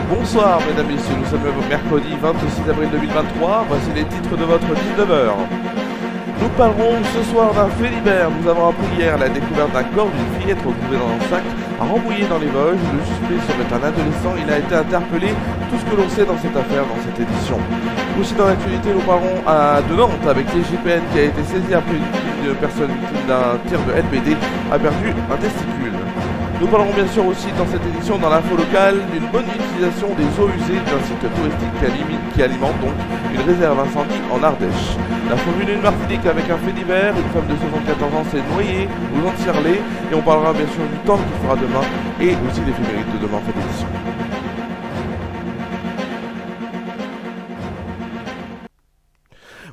Bonsoir mesdames et messieurs, nous sommes le mercredi 26 avril 2023, voici les titres de votre 19h. Nous parlerons ce soir d'un fait divers. Nous avons appris hier la découverte d'un corps d'une fillette retrouvée dans un sac rembouillé dans les Vosges. Le suspect serait un adolescent, il a été interpellé. Tout ce que l'on sait dans cette affaire, dans cette édition. Aussi dans l'actualité, nous parlerons de Nantes avec l'IGPN qui a été saisi après une personne victime d'un tir de LBD a perdu un testicule. Nous parlerons bien sûr aussi dans cette édition, dans l'info locale, d'une bonne utilisation des eaux usées d'un site touristique qui alimente donc une réserve incendie en Ardèche. La Formule 1 Martinique avec un fait divers, une femme de 74 ans s'est noyée aux Antilles et on parlera bien sûr du temps qu'il fera demain et aussi des éphémérides de demain en fin d'édition.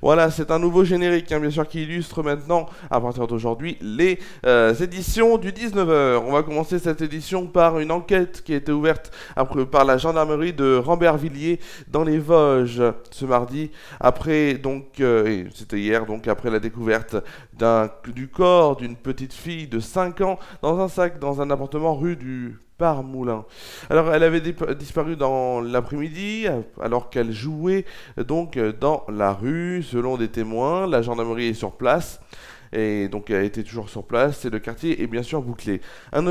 Voilà, c'est un nouveau générique, bien sûr, qui illustre maintenant, à partir d'aujourd'hui, les éditions du 19h. On va commencer cette édition par une enquête qui a été ouverte par la gendarmerie de Rambervillers dans les Vosges ce mardi, après, donc, c'était hier, donc, après la découverte du corps d'une petite fille de 5 ans dans un sac dans un appartement rue du Parmoulin. Alors, elle avait disparu dans l'après-midi, alors qu'elle jouait donc dans la rue, selon des témoins. La gendarmerie est sur place. Et donc elle était toujours sur place et le quartier est bien sûr bouclé. Un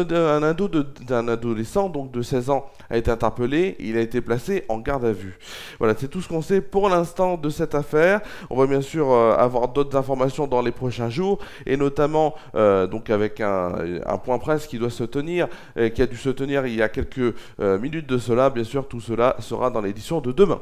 adolescent donc de 16 ans a été interpellé, il a été placé en garde à vue. Voilà, c'est tout ce qu'on sait pour l'instant de cette affaire. On va bien sûr avoir d'autres informations dans les prochains jours et notamment donc avec un point presse qui doit se tenir, qui a dû se tenir il y a quelques minutes de cela. Bien sûr, tout cela sera dans l'édition de demain.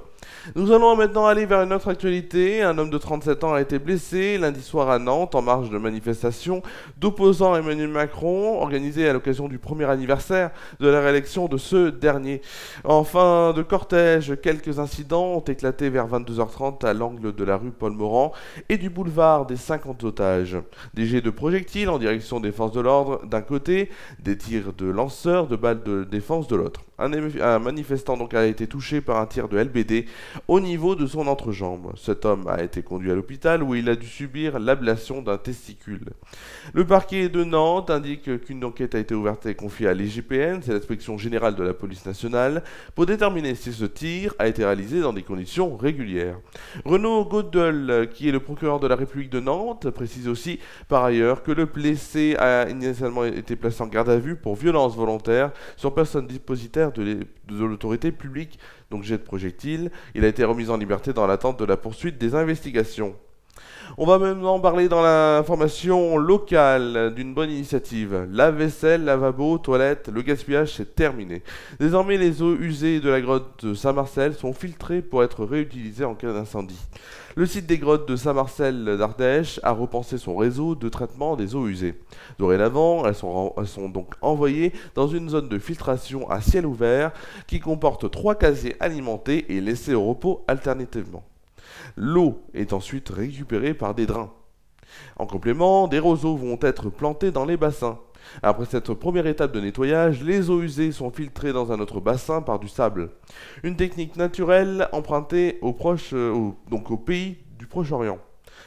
Nous allons maintenant aller vers une autre actualité. Un homme de 37 ans a été blessé lundi soir à Nantes en marge de manifestation d'opposants à Emmanuel Macron organisée à l'occasion du premier anniversaire de la réélection de ce dernier. En fin de cortège, quelques incidents ont éclaté vers 22h30 à l'angle de la rue Paul-Morand et du boulevard des 50 otages. Des jets de projectiles en direction des forces de l'ordre d'un côté, des tirs de lanceurs de balles de défense de l'autre. Un manifestant donc a été touché par un tir de LBD au niveau de son entrejambe. Cet homme a été conduit à l'hôpital où il a dû subir l'ablation d'un testicule. Le parquet de Nantes indique qu'une enquête a été ouverte et confiée à l'IGPN, c'est l'inspection générale de la police nationale, pour déterminer si ce tir a été réalisé dans des conditions régulières. Renaud Godel, qui est le procureur de la République de Nantes, précise aussi par ailleurs que le blessé a initialement été placé en garde à vue pour violence volontaire sur personne dépositaire de l'autorité publique, donc jet de projectile. Il a été remis en liberté dans l'attente de la poursuite des investigations. On va maintenant parler dans l'information locale d'une bonne initiative. Lave-vaisselle, lavabo, toilettes, le gaspillage c'est terminé. Désormais les eaux usées de la grotte de Saint-Marcel sont filtrées pour être réutilisées en cas d'incendie. Le site des grottes de Saint-Marcel d'Ardèche a repensé son réseau de traitement des eaux usées. Dorénavant, elles sont donc envoyées dans une zone de filtration à ciel ouvert qui comporte 3 casiers alimentés et laissés au repos alternativement. L'eau est ensuite récupérée par des drains. En complément, des roseaux vont être plantés dans les bassins. Après cette première étape de nettoyage, les eaux usées sont filtrées dans un autre bassin par du sable. Une technique naturelle empruntée au pays du Proche-Orient.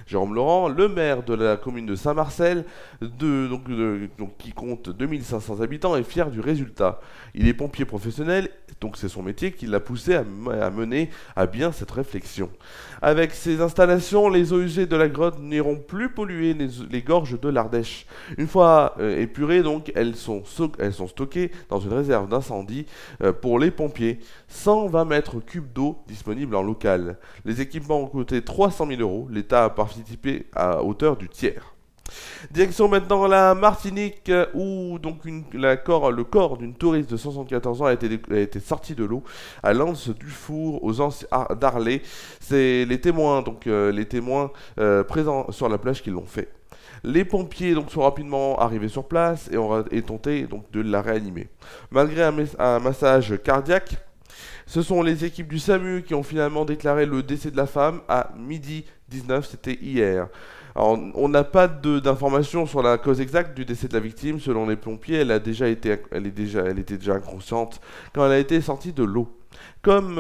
Jérôme Laurent, le maire de la commune de Saint-Marcel, qui compte 2500 habitants, est fier du résultat. Il est pompier professionnel, donc c'est son métier qui l'a poussé à mener à bien cette réflexion. Avec ces installations, les eaux usées de la grotte n'iront plus polluer les gorges de l'Ardèche. Une fois épurées, donc, elles sont stockées dans une réserve d'incendie pour les pompiers. 120 mètres cubes d'eau disponibles en local. Les équipements ont coûté 300 000 €. L'État a participé à hauteur du tiers. Direction maintenant la Martinique où donc le corps d'une touriste de 74 ans a été sorti de l'eau à l'Anse du Four aux Anses d'Arlay. C'est les témoins présents sur la plage qui l'ont fait. Les pompiers donc sont rapidement arrivés sur place et ont tenté donc de la réanimer. Malgré un massage cardiaque, ce sont les équipes du SAMU qui ont finalement déclaré le décès de la femme à midi 19, c'était hier. Alors, on n'a pas d'informations sur la cause exacte du décès de la victime. Selon les pompiers, elle était déjà inconsciente quand elle a été sortie de l'eau. Comme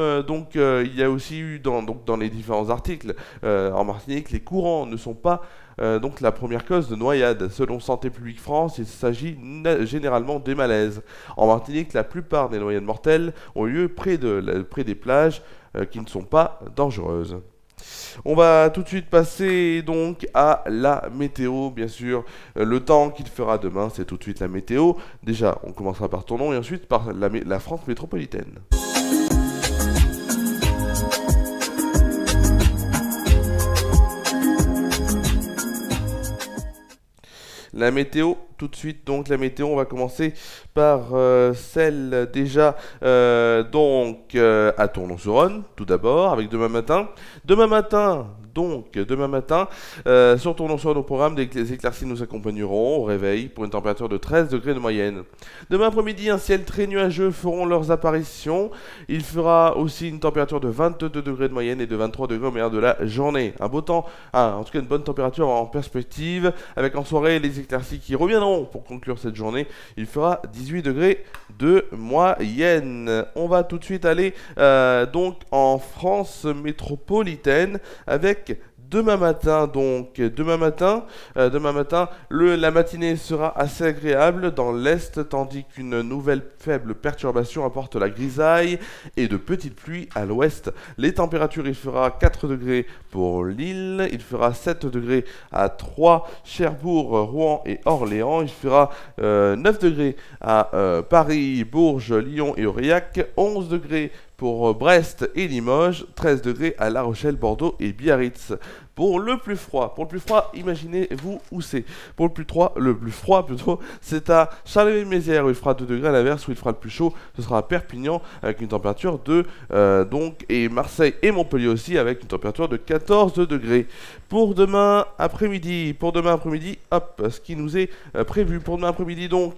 il y a aussi eu dans les différents articles en Martinique, les courants ne sont pas donc la première cause de noyade. Selon Santé publique France, il s'agit généralement des malaises. En Martinique, la plupart des noyades mortelles ont lieu près des plages qui ne sont pas dangereuses. On va tout de suite passer donc à la météo, bien sûr. Le temps qu'il fera demain, c'est tout de suite la météo. Déjà, on commencera par Tournon et ensuite par la France métropolitaine. La météo, tout de suite, donc la météo, on va commencer par celle déjà à Tournon-sur-Rhône, tout d'abord, avec demain matin. Demain matin, sur Tournon-sur-Rhône au programme, des éclaircies nous accompagneront au réveil pour une température de 13 degrés de moyenne. Demain après-midi, un ciel très nuageux feront leurs apparitions. Il fera aussi une température de 22 degrés de moyenne et de 23 degrés au meilleur de la journée. Un beau temps, en tout cas une bonne température en perspective, avec en soirée les éclaircies qui reviendront pour conclure cette journée. Il fera 18 degrés de moyenne. On va tout de suite aller donc en France métropolitaine avec demain matin, la matinée sera assez agréable dans l'est, tandis qu'une nouvelle faible perturbation apporte la grisaille et de petites pluies à l'ouest. Les températures, il fera 4 degrés pour Lille, il fera 7 degrés à Troyes, Cherbourg, Rouen et Orléans, il fera 9 degrés à Paris, Bourges, Lyon et Aurillac, 11 degrés pour Brest et Limoges, 13 degrés à La Rochelle, Bordeaux et Biarritz. Pour le plus froid, imaginez-vous où c'est. Pour le plus froid, c'est à Charleville-Mézières où il fera 2 degrés, à l'inverse où il fera le plus chaud, ce sera à Perpignan avec une température de et Marseille et Montpellier aussi avec une température de 14 degrés. Pour demain après-midi, ce qui nous est prévu pour demain après-midi, donc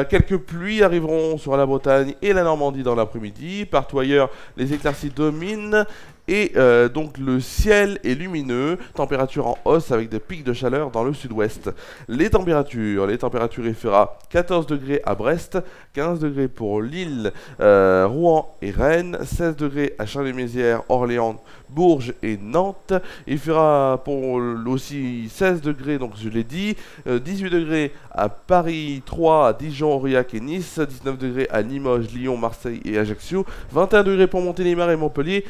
quelques pluies arriveront sur la Bretagne et la Normandie dans l'après-midi. Partout ailleurs, les éclaircies dominent. Et donc le ciel est lumineux, température en hausse avec des pics de chaleur dans le sud-ouest. Les températures, il fera 14 degrés à Brest, 15 degrés pour Lille, Rouen et Rennes, 16 degrés à Charleville-Mézières, Orléans, Bourges et Nantes. Il fera pour aussi 16 degrés, donc je l'ai dit, 18 degrés à Paris, Troyes, Dijon, Aurillac et Nice, 19 degrés à Limoges, Lyon, Marseille et Ajaccio, 21 degrés pour Montélimar et Montpellier,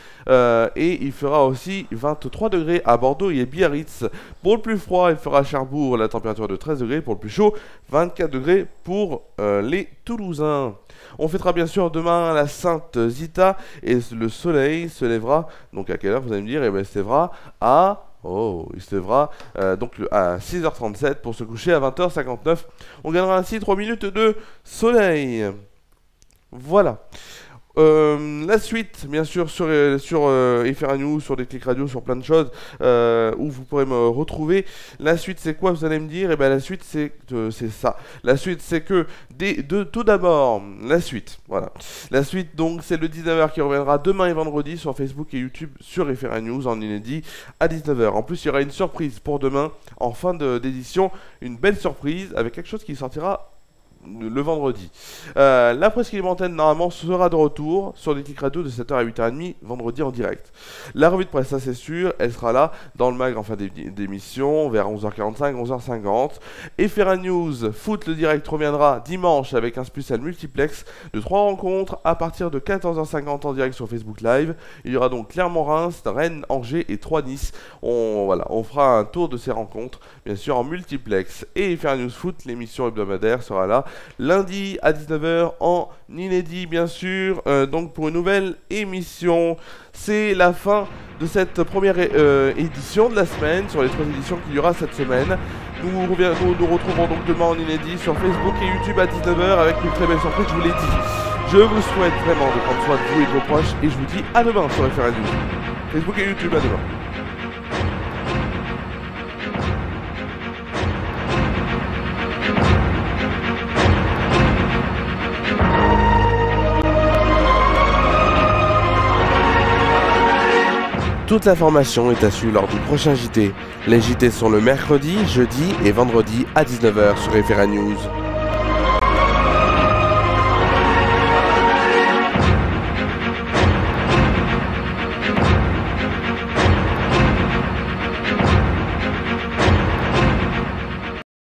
et il fera aussi 23 degrés à Bordeaux et Biarritz. Pour le plus froid, il fera à Cherbourg la température de 13 degrés. Pour le plus chaud, 24 degrés pour les Toulousains. On fêtera bien sûr demain la Sainte Zita et le soleil se lèvera. Donc à quelle heure vous allez me dire? Il se lèvera à... il se lèvera donc à 6h37 pour se coucher à 20h59. On gagnera ainsi 3 minutes de soleil. Voilà. La suite, bien sûr, sur FR News, sur des clics radio, sur plein de choses où vous pourrez me retrouver. La suite, c'est quoi, vous allez me dire? Et bien, la suite, c'est ça. La suite, c'est que tout d'abord, la suite, voilà. La suite, donc, c'est le 19h qui reviendra demain et vendredi sur Facebook et YouTube sur FR News en inédit à 19h. En plus, il y aura une surprise pour demain en fin d'édition, une belle surprise avec quelque chose qui sortira le vendredi. La presqu'île Montagne normalement sera de retour sur des clics radio de 7h à 8h30 vendredi en direct. La revue de presse, ça c'est sûr, elle sera là dans le mag en fin d'émission vers 11h45, 11h50. FR News Foot, le direct reviendra dimanche avec un spécial multiplex de 3 rencontres à partir de 14h50 en direct sur Facebook Live. Il y aura donc Clermont-Reims, Rennes, Angers et 3 Nice. On fera un tour de ces rencontres, bien sûr en multiplex. Et FR News Foot, l'émission hebdomadaire sera là lundi à 19h en inédit bien sûr, donc pour une nouvelle émission. C'est la fin de cette première édition de la semaine, sur les 3 éditions qu'il y aura cette semaine. Nous retrouverons donc demain en inédit sur Facebook et YouTube à 19h avec une très belle surprise, je vous l'ai dit. Je vous souhaite vraiment de prendre soin de vous et de vos proches et je vous dis à demain sur FR News. Facebook et YouTube, à demain. Toute l'information est à suivre lors du prochain JT. Les JT sont le mercredi, jeudi et vendredi à 19h sur FR News.